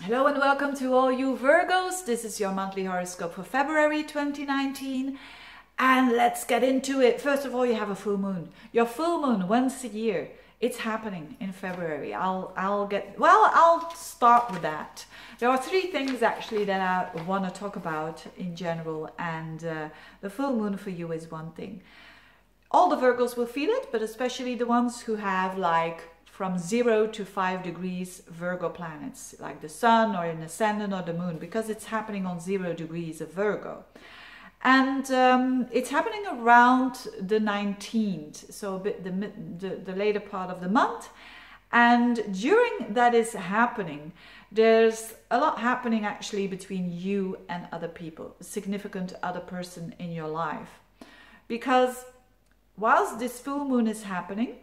Hello and welcome to all you Virgos. This is your monthly horoscope for February 2019. And let's get into it. First of all, you have a full moon. Your full moon once a year. It's happening in February. I'll start with that. There are three things actually that I want to talk about in general, and the full moon for you is one thing. All the Virgos will feel it, but especially the ones who have like from 0 to 5 degrees Virgo planets, like the sun or an ascendant or the moon, because it's happening on 0 degrees of Virgo. And it's happening around the 19th, so a bit the later part of the month. And during that is happening, there's a lot happening actually between you and other people, a significant other person in your life. Because whilst this full moon is happening,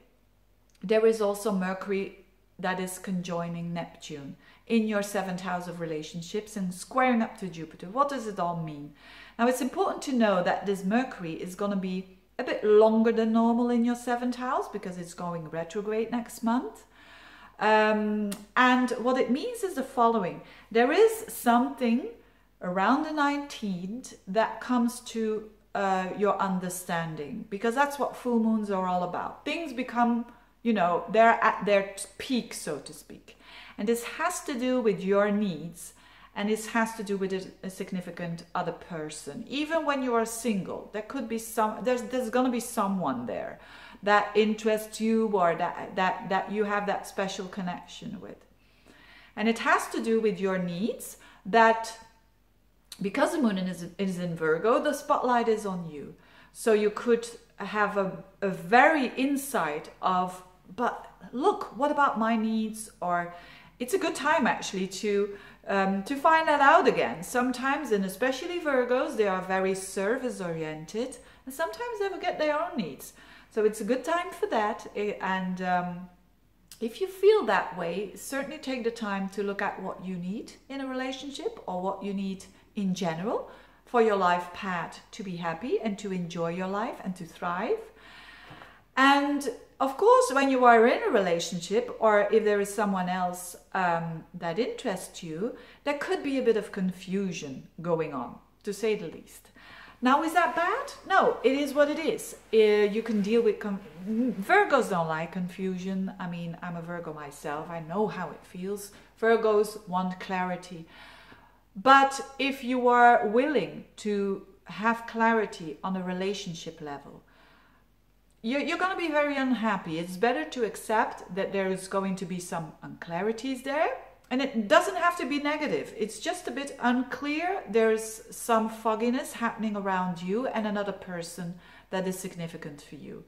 there is also Mercury that is conjoining Neptune in your 7th house of relationships and squaring up to Jupiter. What does it all mean? Now, it's important to know that this Mercury is going to be a bit longer than normal in your 7th house because it's going retrograde next month. And what it means is the following. There is something around the 19th that comes to your understanding, because that's what full moons are all about. Things become, you know, they're at their peak, so to speak. And this has to do with your needs, and this has to do with a significant other person. Even when you are single, there could be there's going to be someone there that interests you, or that you have that special connection with. And it has to do with your needs, that because the moon is in Virgo, the spotlight is on you. So you could have a very insight of, but look, what about my needs? Or it's a good time actually to find that out again. Sometimes, and especially Virgos, they are very service oriented, and sometimes they forget their own needs. So it's a good time for that. And if you feel that way, certainly take the time to look at what you need in a relationship, or what you need in general for your life path to be happy and to enjoy your life and to thrive. And of course, when you are in a relationship, or if there is someone else that interests you, there could be a bit of confusion going on, to say the least. Now, is that bad? No, it is what it is. You can deal with... Virgos don't like confusion. I mean, I'm a Virgo myself. I know how it feels. Virgos want clarity. But if you are willing to have clarity on a relationship level, you're going to be very unhappy. It's better to accept that there is going to be some unclarities there. And it doesn't have to be negative. It's just a bit unclear. There's some fogginess happening around you and another person that is significant for you.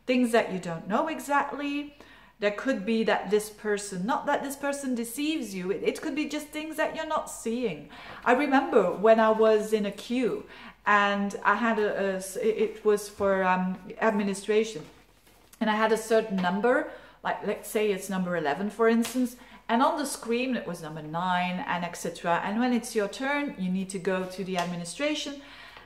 Things that you don't know exactly. There could be that this person, not that this person deceives you. It could be just things that you're not seeing. I remember when I was in a queue, and I had it was for administration, and I had a certain number, like let's say it's number 11, for instance, and on the screen it was number 9 and etc. And when it's your turn, you need to go to the administration,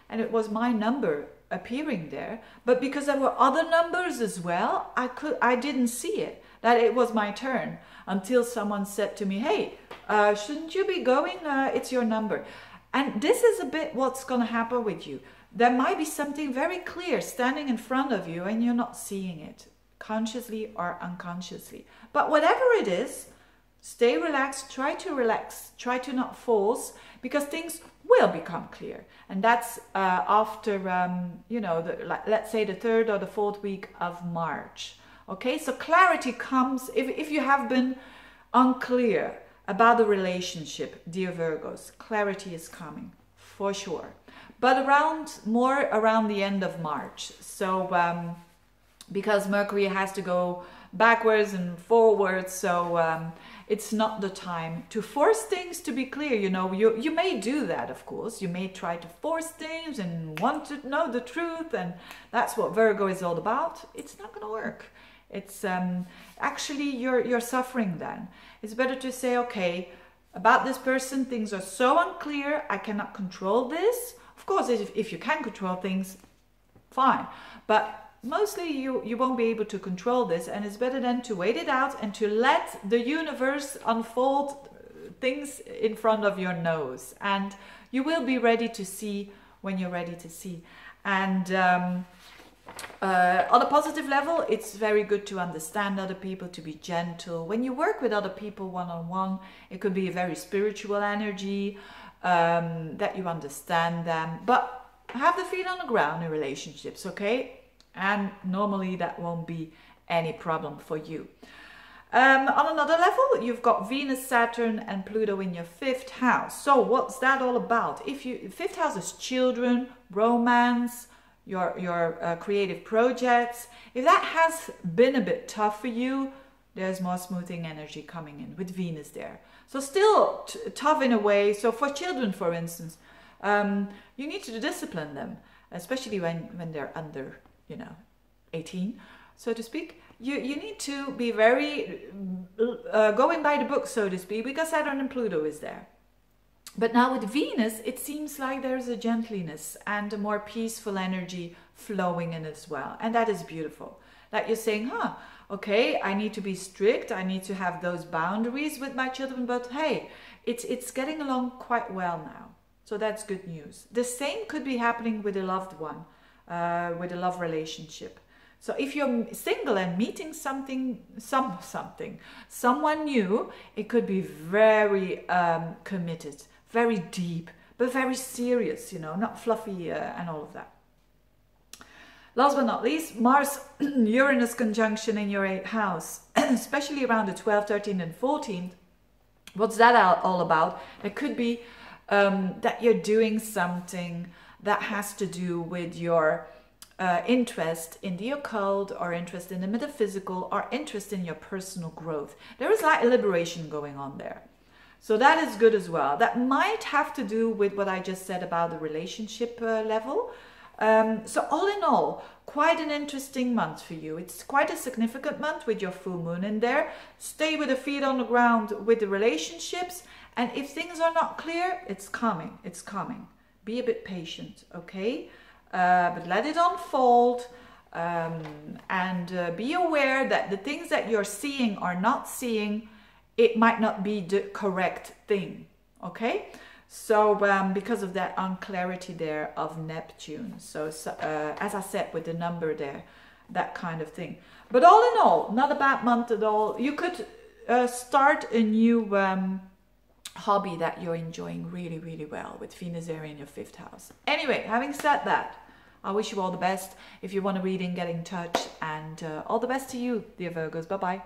and it was my number appearing there, but because there were other numbers as well, I didn't see it, that it was my turn, until someone said to me, hey, shouldn't you be going? It's your number. And this is a bit what's going to happen with you. There might be something very clear standing in front of you and you're not seeing it, consciously or unconsciously. But whatever it is, stay relaxed, try to not force, because things will become clear. And that's after, you know, let's say the 3rd or the 4th week of March. Okay, so clarity comes if you have been unclear about the relationship, dear Virgos. Clarity is coming for sure, but more around the end of March. So because Mercury has to go backwards and forwards, so it's not the time to force things to be clear. You know, you may do that, of course. You may try to force things and want to know the truth, and that's what Virgo is all about. It's not going to work. It's actually you're suffering then. It's better to say, okay, about this person, things are so unclear, I cannot control this. Of course, if you can control things, fine. But mostly you won't be able to control this, and it's better then to wait it out and to let the universe unfold things in front of your nose, and you will be ready to see when you're ready to see. And on a positive level, it's very good to understand other people, to be gentle. When you work with other people one-on-one, it could be a very spiritual energy, that you understand them, but have the feet on the ground in relationships, okay? And normally that won't be any problem for you. On another level, you've got Venus, Saturn and Pluto in your 5th house. So what's that all about? If 5th house is children, romance, your creative projects. If that has been a bit tough for you, there's more smoothing energy coming in with Venus there. So still tough in a way. So for children, for instance, you need to discipline them, especially when they're under, 18, so to speak. You need to be very going by the book, so to speak, because Saturn and Pluto is there. But now with Venus, it seems like there's a gentleness and a more peaceful energy flowing in as well. And that is beautiful. Like you're saying, okay, I need to be strict. I need to have those boundaries with my children. But hey, it's getting along quite well now. So that's good news. The same could be happening with a loved one, with a love relationship. So if you're single and meeting someone new, it could be very committed, very deep, but very serious, not fluffy and all of that. Last but not least, Mars-Uranus conjunction in your 8th house, especially around the 12th, 13th and 14th. What's that all about? It could be that you're doing something that has to do with your interest in the occult, or interest in the metaphysical, or interest in your personal growth. There is like a liberation going on there. So that is good as well. That might have to do with what I just said about the relationship level. So all in all, quite an interesting month for you. It's quite a significant month with your full moon in there. Stay with the feet on the ground with the relationships. And if things are not clear, it's coming. It's coming. Be a bit patient, okay? But let it unfold, and be aware that the things that you're seeing or not seeing, it might not be the correct thing, okay? So because of that unclarity there of Neptune, so as I said, with the number there, that kind of thing. But all in all, not a bad month at all. You could start a new hobby that you're enjoying really, really well with Venus there in your 5th house. Anyway, having said that, I wish you all the best. If you want a reading, get in touch, and all the best to you, dear Virgos. Bye-bye.